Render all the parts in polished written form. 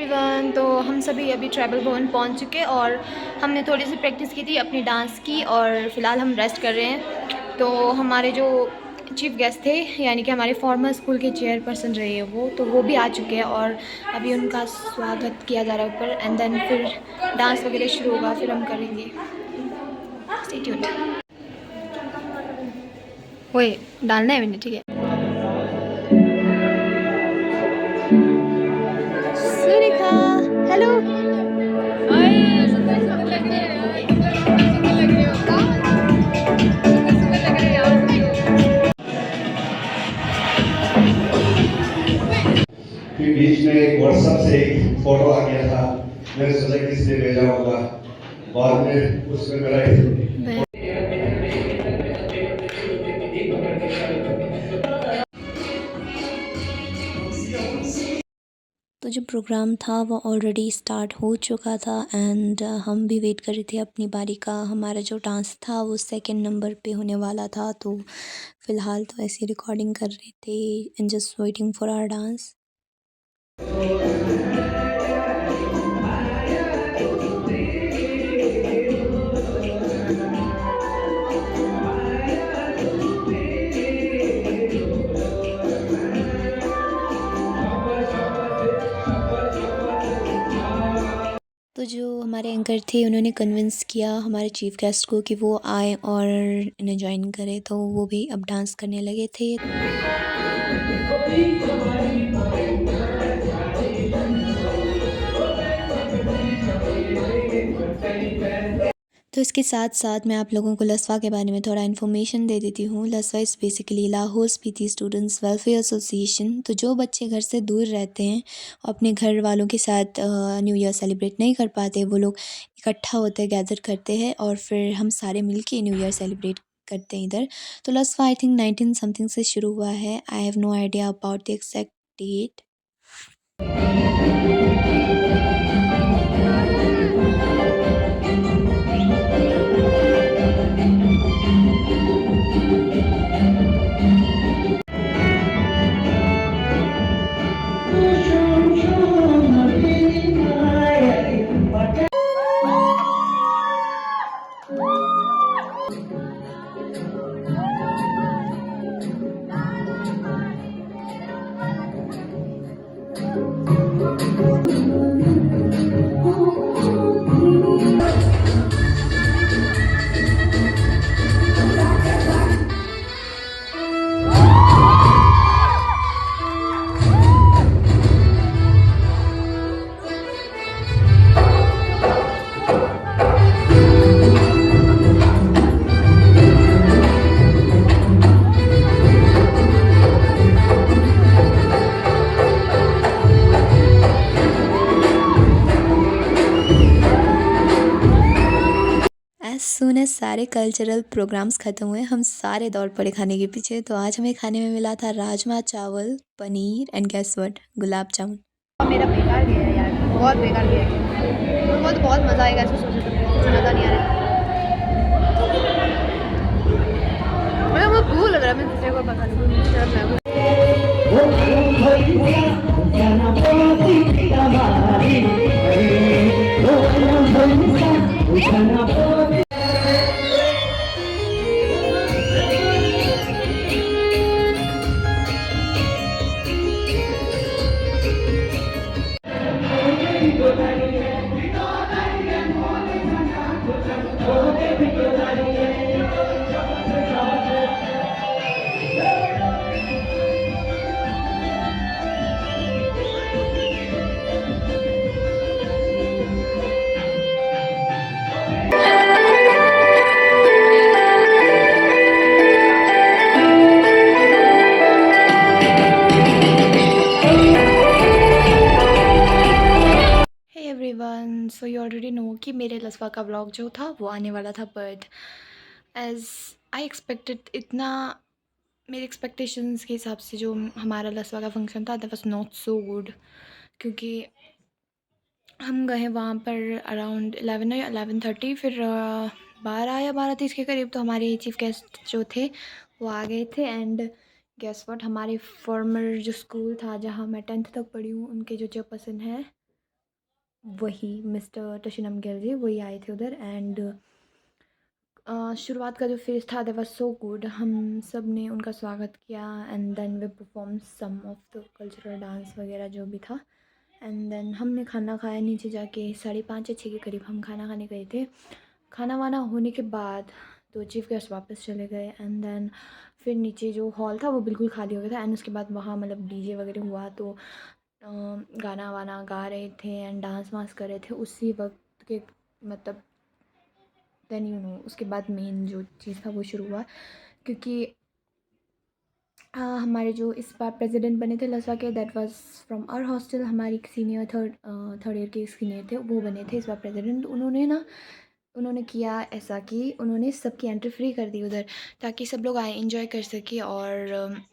Everyone, तो हम सभी अभी ट्राइबल भवन पहुंच चुके और हमने थोड़ी सी प्रैक्टिस की थी अपनी डांस की और फ़िलहाल हम रेस्ट कर रहे हैं। तो हमारे जो चीफ गेस्ट थे यानी कि हमारे फॉर्मर स्कूल के चेयरपर्सन रहे हैं वो भी आ चुके हैं और अभी उनका स्वागत किया जा रहा है ऊपर एंड देन फिर डांस वगैरह शुरू होगा, फिर हम करेंगे। Stay tuned. वही डालना है मैंने, ठीक है। सुरेखा, हेलो। फिर बीच में एक व्हाट्सएप से एक फोटो आ गया था, मैंने सोचा किसने भेजा होगा, बाद में उसमें मेरा तो जो प्रोग्राम था वो ऑलरेडी स्टार्ट हो चुका था एंड हम भी वेट कर रहे थे अपनी बारी का। हमारा जो डांस था वो सेकंड नंबर पे होने वाला था, तो फ़िलहाल तो ऐसी रिकॉर्डिंग कर रहे थे and just waiting for our dance. तो जो हमारे एंकर थे उन्होंने कन्विंस किया हमारे चीफ गेस्ट को कि वो आए और इन्हें ज्वाइन करें, तो वो भी अब डांस करने लगे थे। तो इसके साथ साथ मैं आप लोगों को लसवा के बारे में थोड़ा इन्फॉर्मेशन दे देती हूँ। Laswa is basically Lahaul Spiti students welfare association. तो जो बच्चे घर से दूर रहते हैं और अपने घर वालों के साथ न्यू ईयर सेलिब्रेट नहीं कर पाते, वो लोग इकट्ठा होते हैं, गैदर करते हैं और फिर हम सारे मिल के न्यू ईयर सेलिब्रेट करते हैं इधर। तो लसवा आई थिंक 19 समथिंग से शुरू हुआ है। I have no idea about the exact date. As soon as सारे कल्चरल प्रोग्राम्स ख़त्म हुए, हम सारे दौड़ पड़े खाने के पीछे। तो आज हमें खाने में मिला था राजमा चावल, paneer and gas what, gulab jamun. मेरा बेकार गया है यार, बहुत बेकार गया है। तो बहुत मज़ा आएगा ऐसे सोचे तो कुछ मज़ा नहीं आ रहा है। मतलब वो भूल लग रहा है, मैं दूसरे को पता नहीं। Everyone, so you already know कि मेरे लसवा का व्लॉग जो था वो आने वाला था, बट एज आई एक्सपेक्टेड इतना मेरे एक्सपेक्टेशंस के हिसाब से जो हमारा लसवा का फंक्शन था that was not so good, क्योंकि हम गए वहाँ पर अराउंड 11 या 11:30, फिर 12 या 12:30 के करीब तो हमारे चीफ गेस्ट जो थे वो आ गए थे। एंड गेस व्हाट, हमारे फॉर्मर जो स्कूल था जहाँ मैं 10th तक पढ़ी हूँ उनके जो चेयरपर्सन है वही मिस्टर टशीनम गिल जी वही आए थे उधर। एंड शुरुआत का जो फेज़ था दैट वाज़ सो गुड। हम सब ने उनका स्वागत किया and then we perform some of the cultural dance वगैरह जो भी था। एंड देन हमने खाना खाया नीचे जाके, 5:30 या 6 के करीब हम खाना खाने गए थे। खाना वाना होने के बाद तो चीफ़ गेस्ट वापस चले गए एंड देन फिर नीचे जो हॉल था वो बिल्कुल खाली हो गया था। एंड उसके बाद वहाँ मतलब डीजे वगैरह हुआ तो गाना वाना गा रहे थे एंड डांस वांस कर रहे थे उसी वक्त के मतलब। देन उसके बाद मेन जो चीज़ था वो शुरू हुआ, क्योंकि हमारे जो इस बार प्रेसिडेंट बने थे लसवा के, that was from our hostel. हमारी सीनियर थर्ड ईयर के सीनियर थे, वो बने थे इस बार प्रेसिडेंट। उन्होंने किया ऐसा कि उन्होंने सबकी एंट्री फ्री कर दी उधर, ताकि सब लोग आए इंजॉय कर सके। और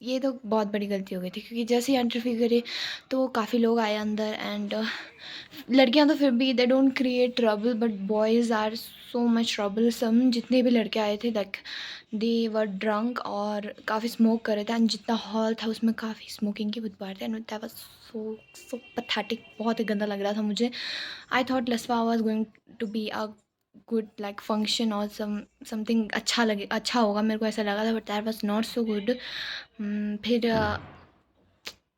ये तो बहुत बड़ी गलती हो गई थी, क्योंकि जैसे ही एंट्री फी करी तो काफ़ी लोग आए अंदर। एंड लड़कियां तो फिर भी they don't create trouble, but boys are so much troublesome. जितने भी लड़के आए थे लाइक दे वर ड्रंक और काफ़ी स्मोक कर रहे थे। एंड जितना हॉल था उसमें काफ़ी स्मोकिंग की बुदबुदार थे। And that was so so pathetic, बहुत ही गंदा लग रहा था मुझे। I thought Laswa was going to be a good like function और समथिंग अच्छा होगा, मेरे को ऐसा लगा था, but that was not so good. फिर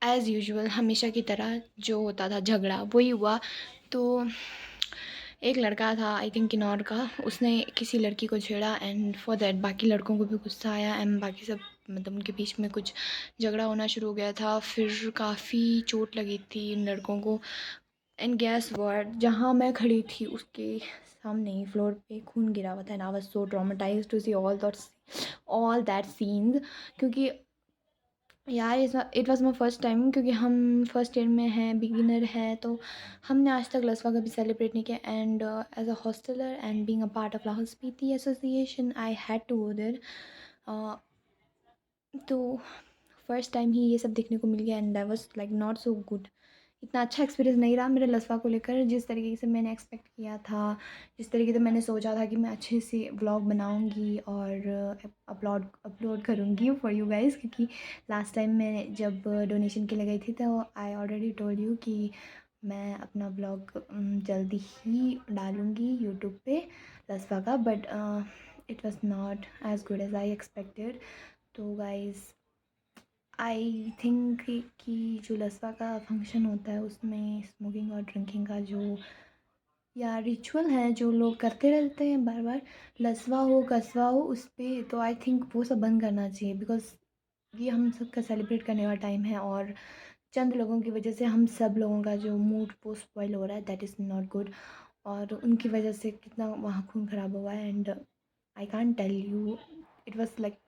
एज़ यूजुअल हमेशा की तरह जो होता था झगड़ा वही हुआ। तो एक लड़का था आई थिंक किन्नौर का, उसने किसी लड़की को छेड़ा एंड फॉर दैट बाकी लड़कों को भी गुस्सा आया एंड बाकी सब मतलब उनके बीच में कुछ झगड़ा होना शुरू हो गया था। फिर काफ़ी चोट लगी थी इन लड़कों को। एंड गैस व्हाट, जहाँ मैं खड़ी थी उसके सामने ही फ्लोर पे खून गिरा हुआ था। And I was so traumatised to see all that scenes, क्योंकि यार it was my first time, क्योंकि हम फर्स्ट ईयर में हैं, बिगिनर हैं, तो हमने आज तक लसवा कभी सेलिब्रेट नहीं किया। And as a hosteller and being a part of Lahaul Spiti association I had to go there. तो फर्स्ट टाइम ही ये सब देखने को मिल गया and that was like not so good. इतना अच्छा एक्सपीरियंस नहीं रहा मेरे लसवा को लेकर, जिस तरीके से मैंने एक्सपेक्ट किया था, जिस तरीके से मैंने सोचा था कि मैं अच्छे से व्लॉग बनाऊंगी और अपलोड अपलोड करूंगी फॉर यू गाइस। क्योंकि लास्ट टाइम मैं जब डोनेशन के लिए गई थी तो आई ऑलरेडी टोल्ड यू कि मैं अपना व्लॉग जल्दी ही डालूंगी यूट्यूब पे लसवा का, but it was not as good as I expected. तो गाइस आई थिंक कि जो लसवा का फंक्शन होता है उसमें स्मोकिंग और ड्रिंकिंग का जो या रिचुअल है जो लोग करते रहते हैं बार बार, लसवा हो कस्बा हो उस पर, तो आई थिंक वो सब बंद करना चाहिए। बिकॉज ये हम सब का सेलिब्रेट करने का टाइम है और चंद लोगों की वजह से हम सब लोगों का जो मूड वो स्पॉइल हो रहा है, दैट इज़ नॉट गुड। और उनकी वजह से कितना वहाँ खून खराब हुआ है and I can't tell you, it was like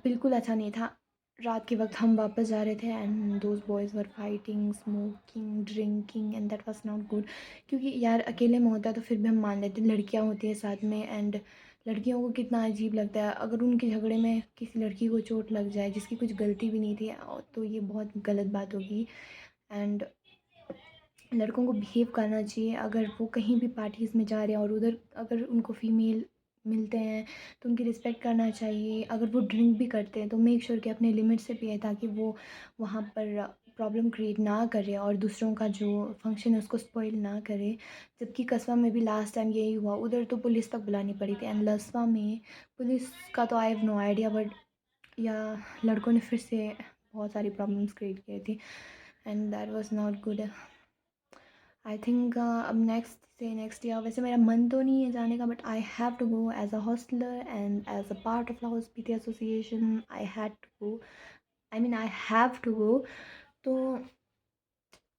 बिल्कुल अच्छा नहीं था। रात के वक़्त हम वापस जा रहे थे and those boys were fighting, smoking, drinking and that was not good. क्योंकि यार अकेले में होता है तो फिर भी हम मान लेते हैं, लड़कियाँ होती हैं साथ में एंड लड़कियों को कितना अजीब लगता है अगर उनके झगड़े में किसी लड़की को चोट लग जाए जिसकी कुछ गलती भी नहीं थी, तो ये बहुत गलत बात होगी। एंड लड़कों को बिहेव करना चाहिए अगर वो कहीं भी पार्टीज़ में जा रहे हैं और उधर अगर उनको फीमेल मिलते हैं तो उनकी रिस्पेक्ट करना चाहिए। अगर वो ड्रिंक भी करते हैं तो मेक श्योर कि अपने लिमिट से पिए, ताकि वो वहाँ पर प्रॉब्लम क्रिएट ना करे और दूसरों का जो फंक्शन है उसको स्पॉइल ना करे। जबकि कस्बा में भी लास्ट टाइम यही हुआ, उधर तो पुलिस तक बुलानी पड़ी थी एंड लसवा में पुलिस का तो I have no idea, but yeah लड़कों ने फिर से बहुत सारी प्रॉब्लम्स क्रिएट की थी and that was not good. I think अब नेक्स्ट ईयर वैसे मेरा मन तो नहीं है जाने का, but I have to go as a hosteller and as a part of Lahaul Spiti association. I had to go, I mean I have to go. तो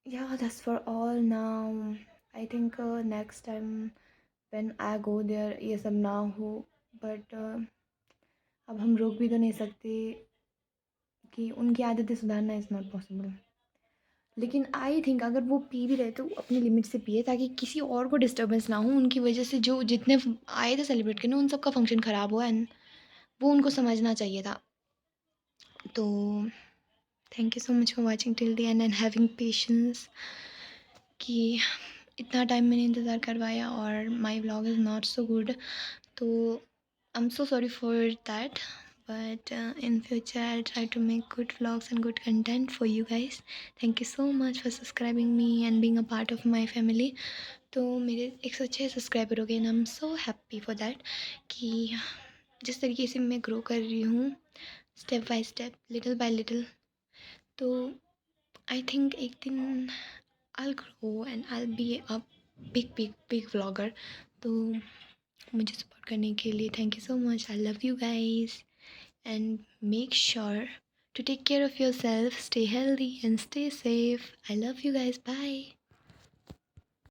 yeah that's for all now. I think next time when I go there ये सब ना हो, but अब हम रोक भी तो नहीं सकते कि उनकी आदतें सुधारना इज़ नॉट पॉसिबल। लेकिन आई थिंक अगर वो पी भी रहे तो अपनी लिमिट से पिए, ताकि किसी और को डिस्टर्बेंस ना हो उनकी वजह से। जो जितने आए थे सेलिब्रेट करने उन सब का फंक्शन ख़राब हुआ एंड वो उनको समझना चाहिए था। तो thank you so much for watching till the end having patience कि इतना टाइम मैंने इंतज़ार करवाया और my vlog is not so good. तो I am so sorry for that, but in future I'll try to make good vlogs and good content for you guys. Thank you so much for subscribing me and being a part of my family. तो मेरे 106 subscriber हो गए and I am so happy for that कि जिस तरीके से मैं grow कर रही हूँ step by step little bye little, तो आई थिंक एक दिन I'll grow and I'll be a big vlogger. तो मुझे सपोर्ट करने के लिए thank you so much. I love you guys and make sure to take care of yourself, stay healthy and stay safe. I love you guys. Bye.